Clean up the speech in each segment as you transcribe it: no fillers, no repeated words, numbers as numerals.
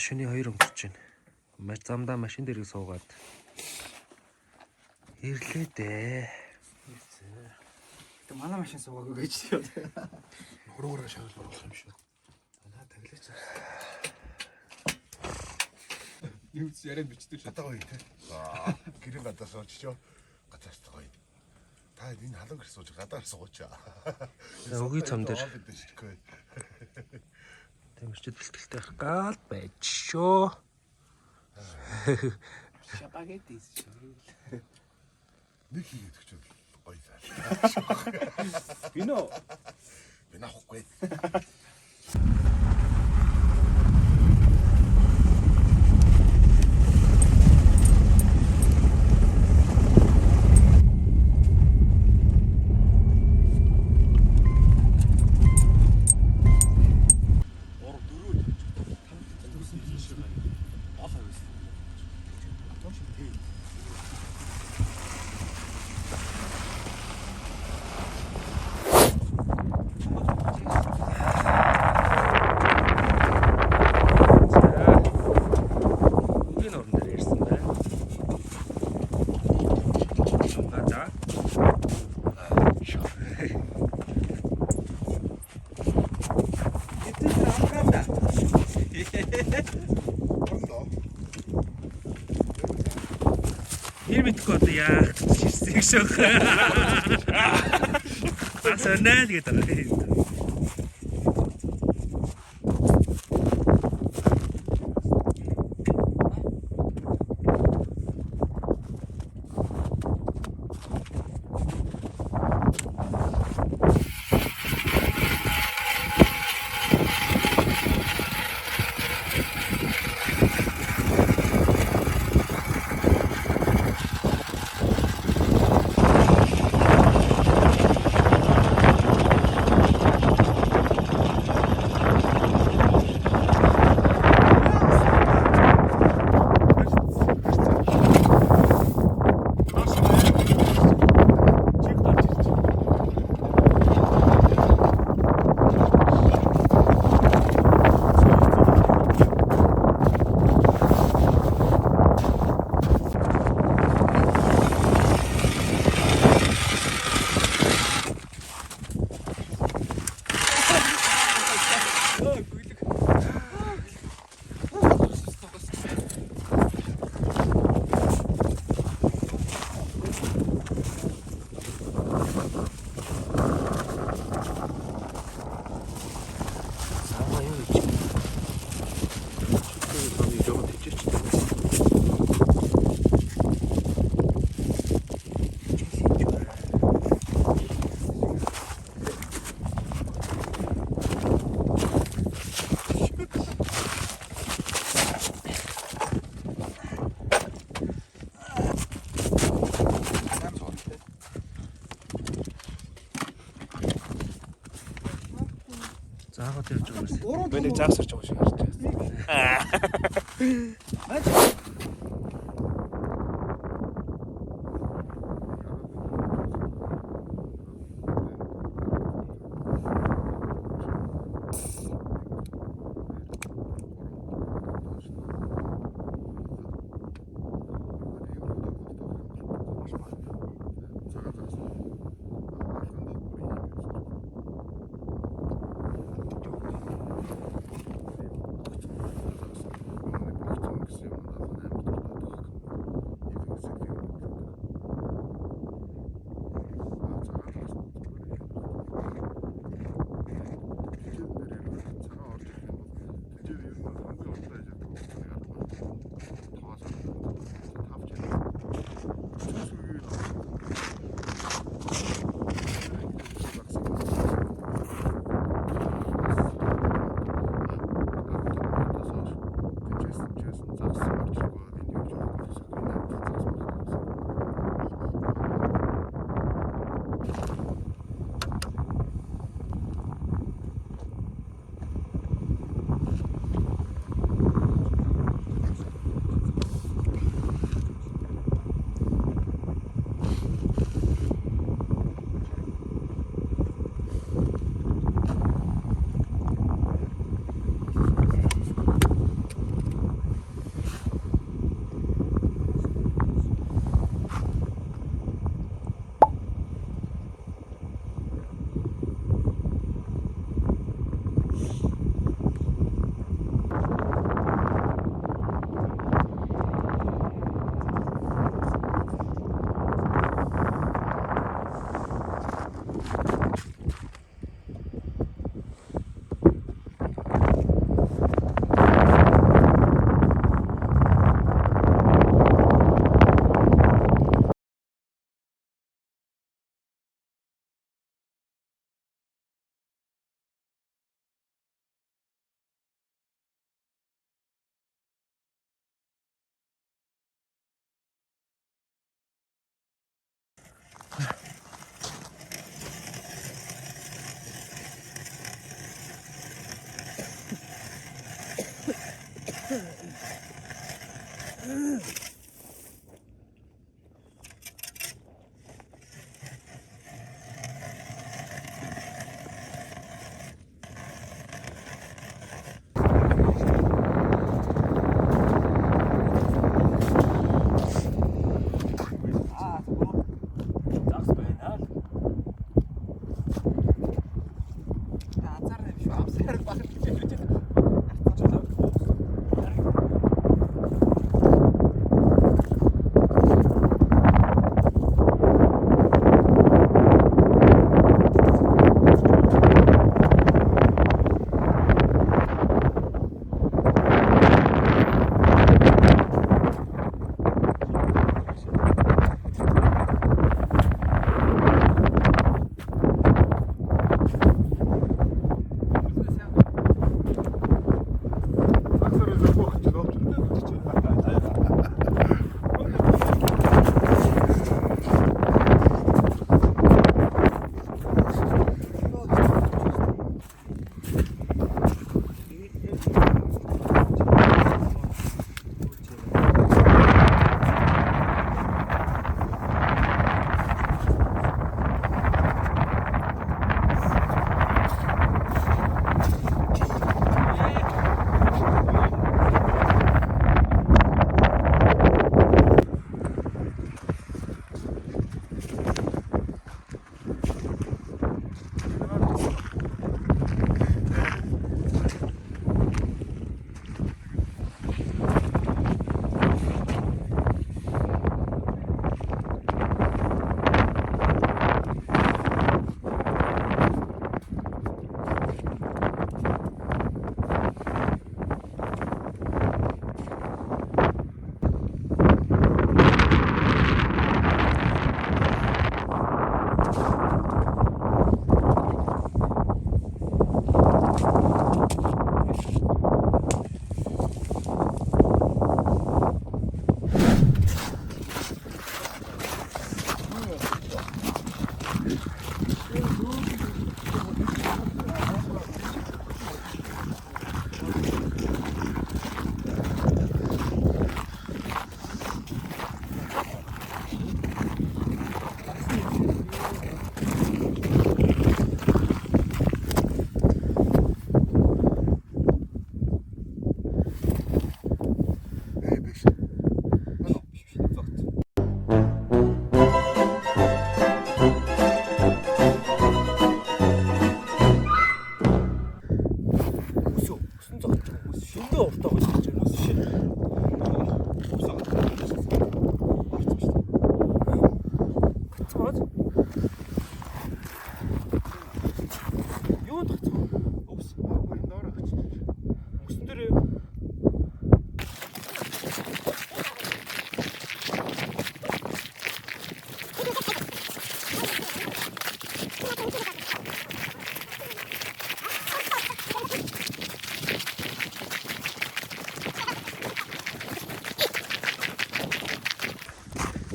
шөнийн 2 өнгөрч байна. Замдаа машин дээрээ суугаад ирлээ дээ. Тэ манай машин суугаагүй гэж тийм. Хөрөөрөө шавал болох юм шүү. Танаа таглаач. Юу ч яриад бичдэг шүү. Гадаа гоё те. Гэрээ гадаа сууччоо. Гадаас гоё. Та энэ халуун гэр сууж гадаар сууч. Өгийн цам дээр. Тэмчид бэлтгэлтэй гал байж шүү. Шапагетти шүү. Нэг хийгээд өгч гоё заа. Бино. Бинахгүй. Ирмэтгэв одоо яах гэж ирсэн шүү. Асарнаа гэдэг байгаа. Заагаад явж байгаа юм. Би нэг заагсарч байгаа шиг харж байна.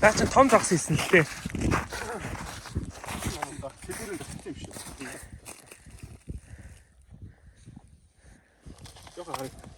Наа чи том зогс хийсэн л дээ. Тэдэрэл хэвчээ биш. Яха хараа.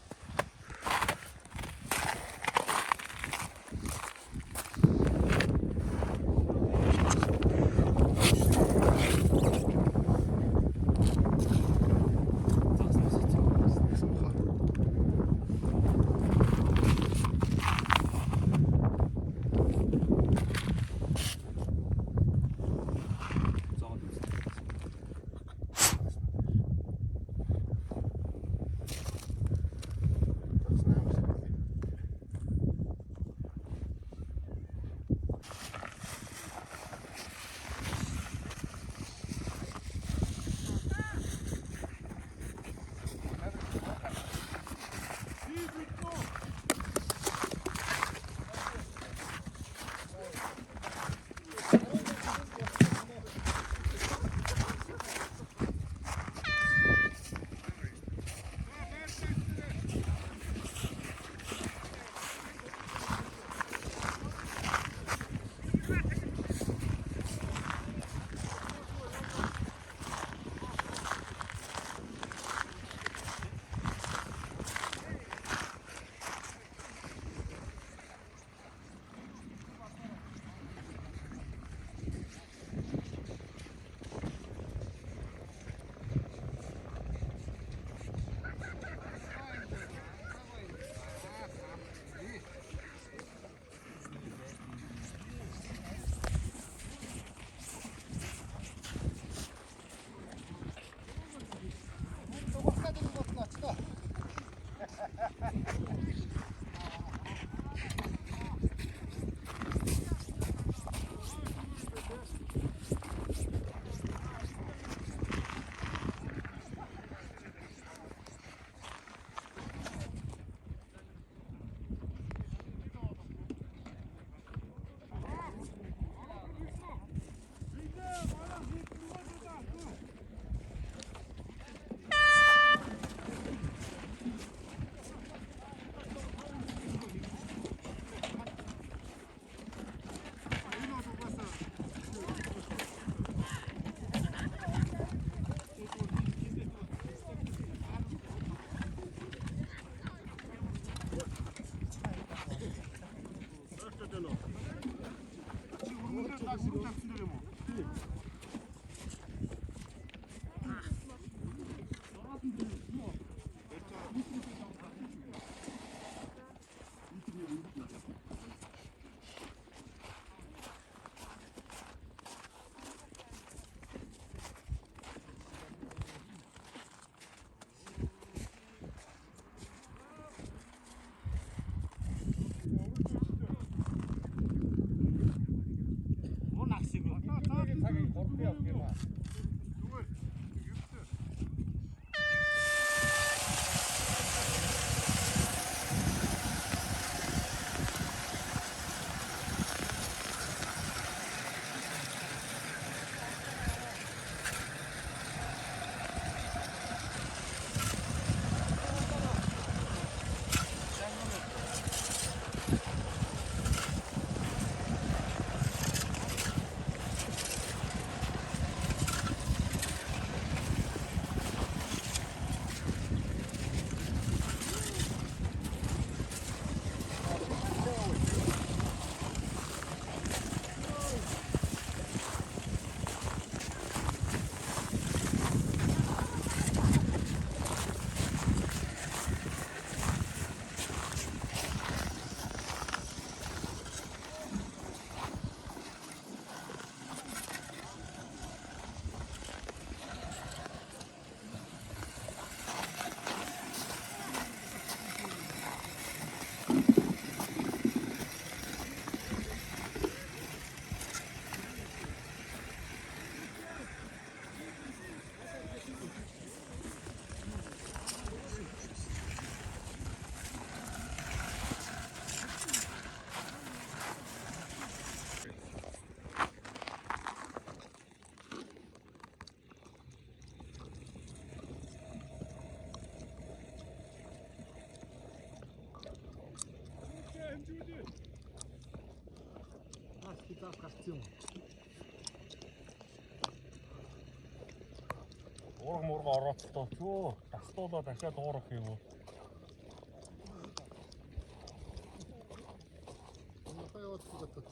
Уурга орооцолтоо чөө. Дастуулаа дахиад уурах юм уу?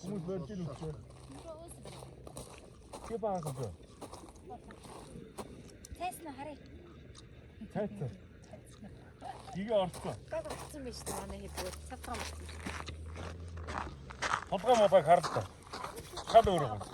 Хүмүүс барьж ийн үчээ. Чи баагаад үү? Тайсна харъя. Тайцсан. Игээ орцсон. Гад орсон байж таа манай хэвээр цавтан болсон. Толгой модыг харлаа. Шал өөрөө байна.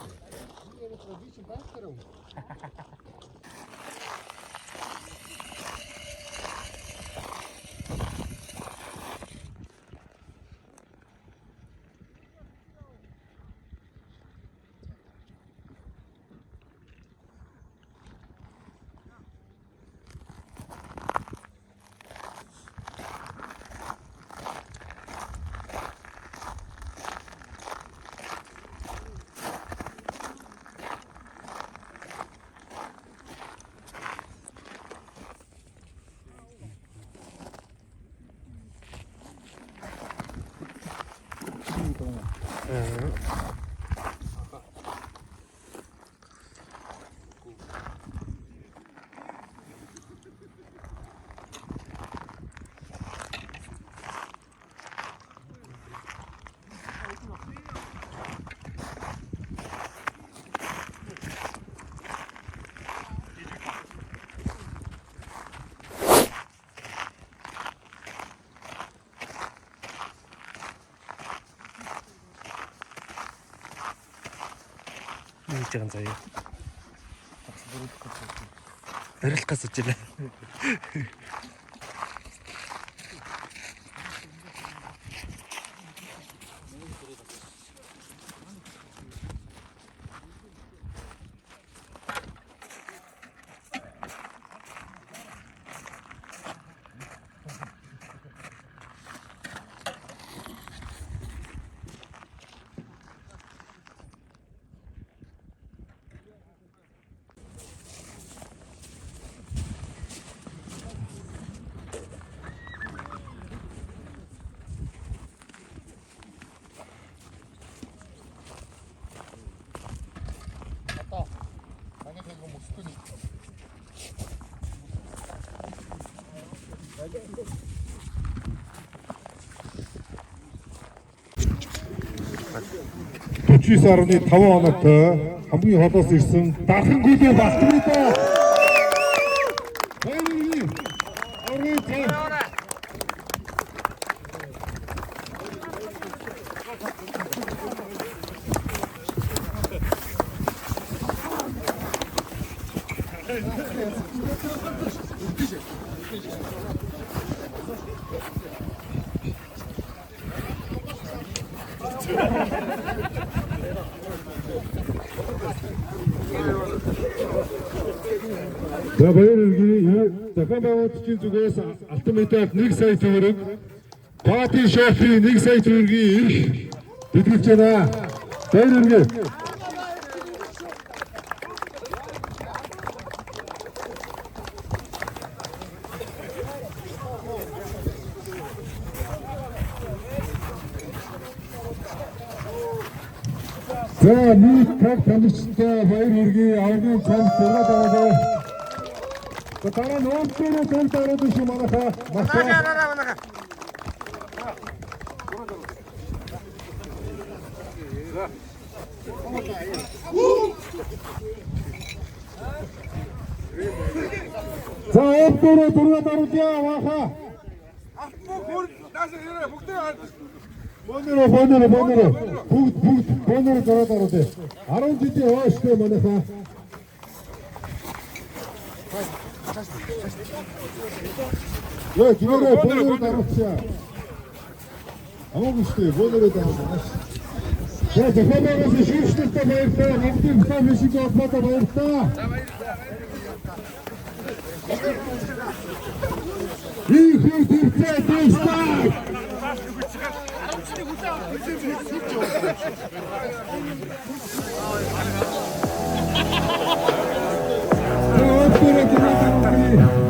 Хийж байгаа заяа. Барилах гэж байна. $49.5 оноотой хамгийн холоос ирсэн дархан гүйлээ багтмаа даа. За баярлалаа. Дахин байгуулагчийн зүгээс алтмитад 1 сая төгрөг, Пати шофи 1 сая төгрөгийн ирэх тэтгэж байна. Баярлалаа. За нийт цаг тамирчтай баяр хүргэе. Авгийн цамц зураг аваа. Дараа нь өөртөө тань тараад биш юм манайхаа. Манайхаа. За өөртөө зураг даруулъя манайхаа. Боннеро бүгд боннеро зураг даруулъя. 10 жилийн хойштой манайхаа. Яа, гинэрэ боннеро даруулъя. Августэ боннеро даруулъя. За захиалгаас шүүгчтэй баярлалаа. Хамтын комиссийг олбоо баярлалаа. Их хэрэгтэй дэвстай. Oh,